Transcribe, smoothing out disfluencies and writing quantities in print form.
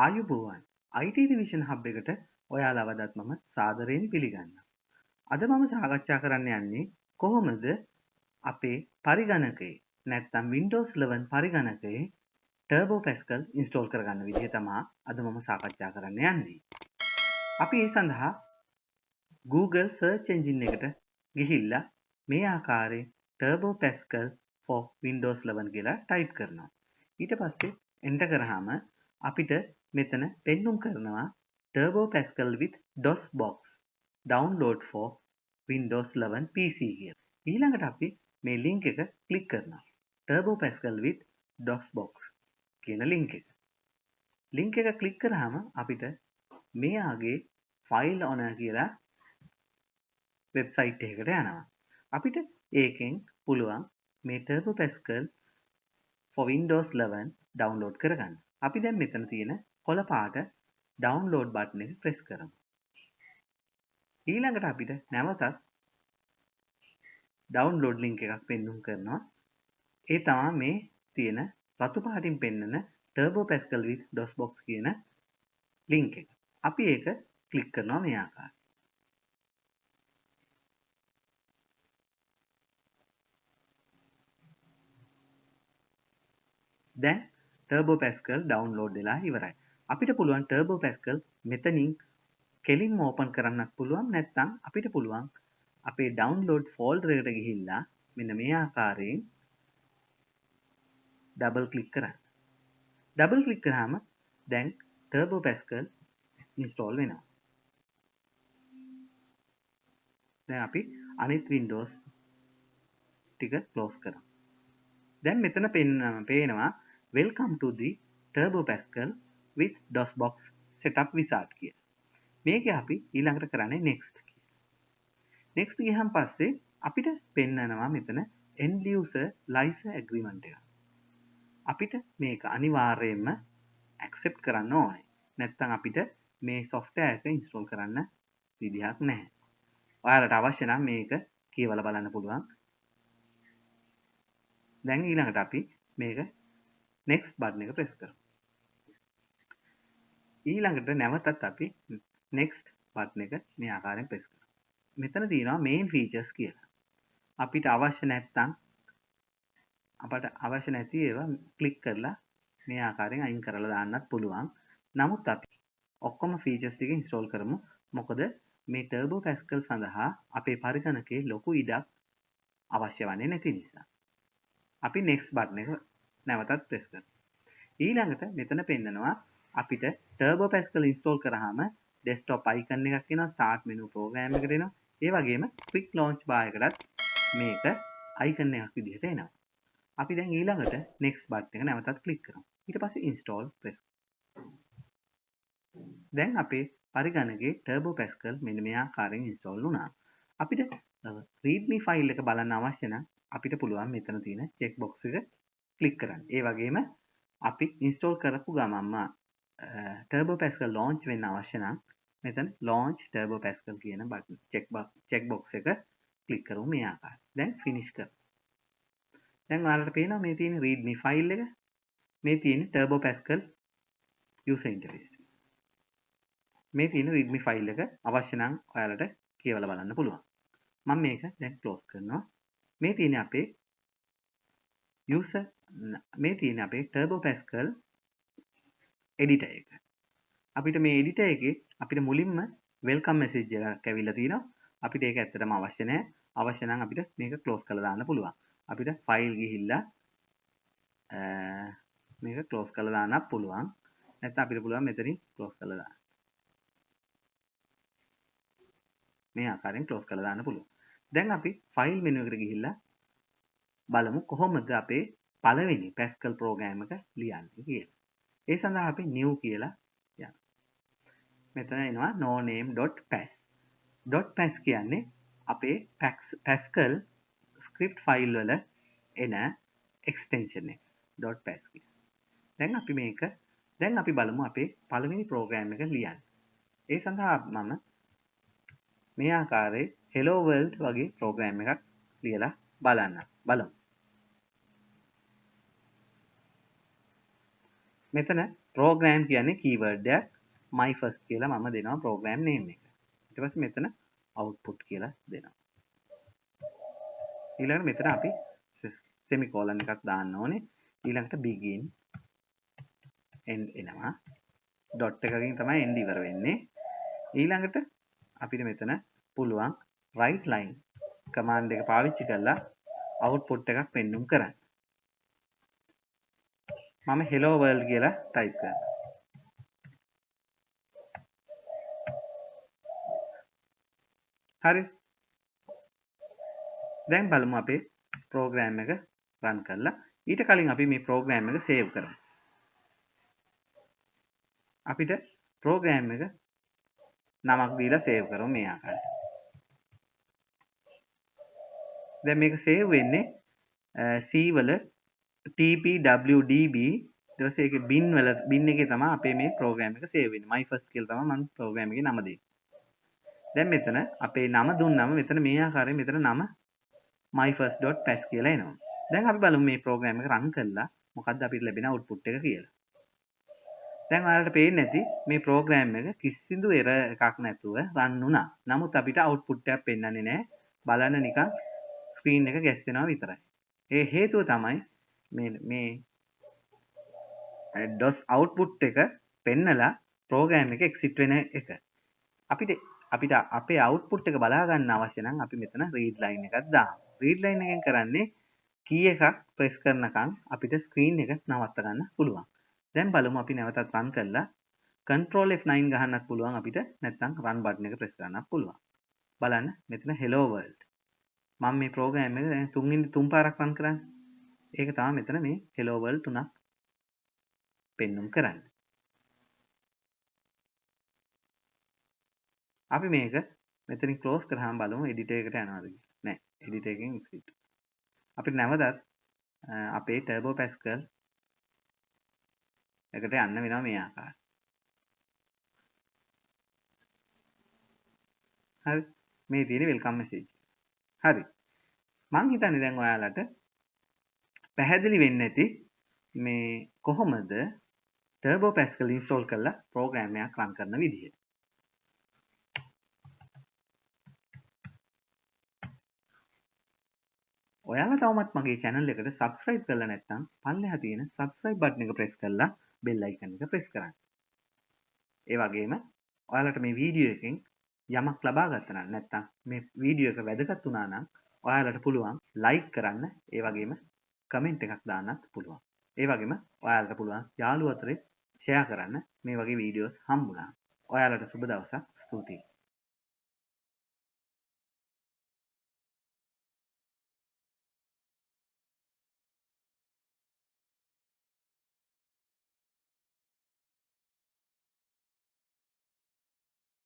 ආයුබෝවන් IT revision hub එකට ඔයාලව අදත් මම සාදරයෙන් පිළිගන්නවා. අද මම සාකච්ඡා කරන්න යන්නේ කොහොමද අපේ පරිගණකයේ නැත්නම් Windows 11 පරිගණකයේ Turbo Pascal install කරගන්න විදිහ තමයි අද මම සාකච්ඡා කරන්න යන්නේ. අපි ඒ සඳහා Google search engine එකට ගිහිල්ලා මේ ආකාරයෙන් Turbo Pascal for Windows 11 කියලා type කරනවා. ඊට පස්සේ enter කරාම අපිට මෙතන පෙන්눔 කරනවා Turbo Pascal with DOSBox download for Windows 11 PC කියලා. ඊළඟට අපි මේ link එක click කරනවා. Turbo Pascal with DOSBox කියන link එක. link එක click කරාම අපිට මෙයාගේ file owner කියලා website එකකට යනවා. අපිට ඒකෙන් පුළුවන් මේ Turbo Pascal for Windows 11 download කරගන්න. අපි දැන් මෙතන තියෙන කොළ පාට download button එක press කරමු. ඊළඟට අපිට නැවතත් download link එකක් පෙන්눔 කරනවා. ඒ තමයි මේ තියෙන රතු පාටින් පෙන්නන Turbo Pascal with DOSBox කියන link එක. අපි ඒක click කරනවා මේ ආකාරයට. දැන් Turbo Pascal download වෙලා ඉවරයි. අපිට පුළුවන් Turbo Pascal මෙතනින් කෙලින්ම open කරන්නත් පුළුවන්, නැත්නම් අපිට පුළුවන් අපේ download folder එකට ගිහිල්ලා මෙන්න මේ ආකාරයෙන් double click කරන්න. double click කරාම දැන් Turbo Pascal install වෙනවා. දැන් අපි අනිත් Windows ටික close කරමු. දැන් මෙතන පේනවා welcome to the Turbo Pascal with DOSBox setup wizard කියලා. මේක අපි ඊළඟට කරන්නේ next කියලා. next ගියහම පස්සේ අපිට පෙන්නනවා මෙතන end user license agreement එක. අපිට මේක අනිවාර්යයෙන්ම accept කරන්න ඕනේ. නැත්නම් අපිට මේ software එක install කරන්න විදිහක් නැහැ. ඔයාලට අවශ්‍ය නම් මේක කියවලා බලන්න පුළුවන්. දැන් ඊළඟට අපි මේක next button එක press කරමු. ඊළඟට නැවතත් අපි next button එක මේ ආකාරයෙන් press කරමු. මෙතන තියෙනවා main features කියලා. අපිට අවශ්‍ය නැත්නම් අපට අවශ්‍ය නැති ඒවා click කරලා මේ ආකාරයෙන් අයින් කරලා දාන්නත් පුළුවන්. නමුත් අපි ඔක්කොම features ටික install කරමු. මොකද මේ Turbo Pascal සඳහා අපේ පරිගණකයේ ලොකු ඉඩක් අවශ්‍ය වන්නේ නැති නිසා. අපි next button එක නැවතත් press කරමු. ඊළඟට මෙතන පෙන්නනවා අපිට Turbo Pascal install කරාම desktop icon එකක් එනවා, start menu program එකට එනවා. ඒ වගේම quick launch bar එකටත් මේක icon එකක් විදිහට එනවා. අපි දැන් ඊළඟට next button එක නැවතත් click කරමු. ඊට පස්සේ install press. දැන් අපේ පරිගණකයේ Turbo Pascal මෙන්න මේ ආකාරයෙන් install වුණා. අපිට readme file එක බලන්න අවශ්‍ය නම් අපිට පුළුවන් මෙතන තියෙන check box එක click කරන්න. ඒ වගේම අපි install කරපු ගමන්ම Turbo Pascal launch වෙන්න අවශ්‍ය නම් මෙතන launch Turbo Pascal කියන button check box එක click කරමු මේ ආකාරයට. දැන් finish කරමු. දැන් ඔයාලට පේනවා මේ තියෙන readme file එක, මේ තියෙන Turbo Pascal user interface. මේ තියෙන readme file එක අවශ්‍ය නම් ඔයාලට කියවලා බලන්න පුළුවන්. මම මේක දැන් close කරනවා. මේ තියෙන අපේ Turbo Pascal editor එක. අපිට මේ editor එකේ අපිට මුලින්ම welcome message එකක් ඇවිල්ලා තිනවා. අපිට ඒක ඇත්තටම අවශ්‍ය නැහැ. අවශ්‍ය නම් අපිට මේක close කරලා දාන්න පුළුවන්. අපිට file ගිහිල්ලා මේක close කරලා දාන්නත් පුළුවන්. නැත්නම් අපිට පුළුවන් මෙතනින් close කරලා දාන්න. මේ ආකාරයෙන් close කරලා දාන්න පුළුවන්. දැන් අපි file menu එකට ගිහිල්ලා බලමු කොහොමද අපේ පළවෙනි Pascal program එක ලියන්නේ කියලා. ඒ සඳහා අපි new කියලා යනවා. මෙතන එනවා no name.pas. .pas කියන්නේ අපේ Pascal script file වල එන extension එක. .pas කියන්නේ. දැන් අපි බලමු අපේ පළවෙනි program එක ලියන්න. ඒ සඳහා මම මේ ආකාරයේ hello world වගේ program එකක් ලියලා බලමු. මෙතන ප්‍රෝග්‍රෑම් කියන්නේ කීවර්ඩ් එකක්. my first කියලා මම දෙනවා ප්‍රෝග්‍රෑම් name එක. ඊට පස්සේ මෙතන output කියලා දෙනවා. ඊළඟට මෙතන අපි semicolon එකක් දාන්න ඕනේ. ඊළඟට begin end එනවා. dot එකකින් තමයි end ඉවර වෙන්නේ. ඊළඟට අපිට මෙතන පුළුවන් write line command එක පාවිච්චි කරලා output එකක් පෙන්නුම් කරන්න. මම hello world කියලා type කරනවා. හරි. දැන් බලමු අපේ program එක run කරලා. ඊට කලින් අපි මේ program එක save කරමු. අපිට program එක නමක් දීලා save කරමු මේ ආකාරයට. දැන් මේක save වෙන්නේ C වල tpwdb ඊට පස්සේ ඒකේ bin එකේ තමයි අපේ මේ program එක save වෙන්නේ. my first කියලා තමයි මම program එකේ නම දෙන්නේ. දැන් මෙතන අපේ නම දුන්නම මෙතන මේ ආකාරයෙන් මෙතන නම myfirst.pas කියලා එනවා. දැන් අපි බලමු මේ program එක run කරලා මොකද්ද අපිට ලැබෙන output එක කියලා. දැන් ඔයාලට පේන්නේ නැති මේ program එක කිසිදු error එකක් නැතුව run වුණා. නමුත් අපිට output එකක් පෙන්වන්නේ නැහැ. බලන්න නිකන් screen එක ගැස්සෙනවා විතරයි. ඒ හේතුව තමයි මේ DOS output එක පෙන්නලා program එක exit වෙන එක. අපිට අපේ output එක බලා ගන්න අවශ්‍ය නම් අපි මෙතන read line එකක් දාමු. read line එකෙන් කරන්නේ key එකක් press කරනකන් අපිට screen එක නවත්ත ගන්න පුළුවන්. දැන් බලමු අපි නැවතත් run කරලා control F9 ගහන්නත් පුළුවන් අපිට නැත්නම් run button එක press කරන්නත් පුළුවන්. බලන්න මෙතන hello world. මම මේ program එක දැන් තුන් පාරක් run කරන්නේ. ඒක තමයි මෙතන මේ hello world තුනක් පෙන්නුම් කරන්නේ. අපි මේක මෙතනින් close කරාම බලමු editor එකට යනවාද කියලා. නෑ editor එකෙන් exit. අපිට නැවතත් අපේ Turbo Pascal එකට යන්න වෙනවා මේ ආකාරයට. හරි. මේ තියෙන welcome message. හරි. මං හිතන්නේ දැන් ඔයාලට පැහැදිලි වෙන්නේ නැති මේ කොහොමද Turbo Pascal install කරලා program එකක් run කරන විදිහ. ඔයාලා තවමත් මගේ channel එකට subscribe කරලා නැත්නම් පල්ලෙහා තියෙන subscribe button එක press කරලා bell icon එක press කරන්න. ඒ වගේම ඔයාලට මේ වීඩියෝ එකෙන් යමක් ලබා ගත්තා නම් නැත්නම් මේ වීඩියෝ එක වැදගත් වුණා නම් ඔයාලට පුළුවන් like කරන්න, ඒ වගේම comment එකක් දාන්නත් පුළුවන්. ඒ වගේම ඔයාලට පුළුවන් යාළුවෝ අතරේ share කරන්න මේ වගේ වීඩියෝස් හම්බුණා. ඔයාලට සුබ දවසක්. ස්තුතියි.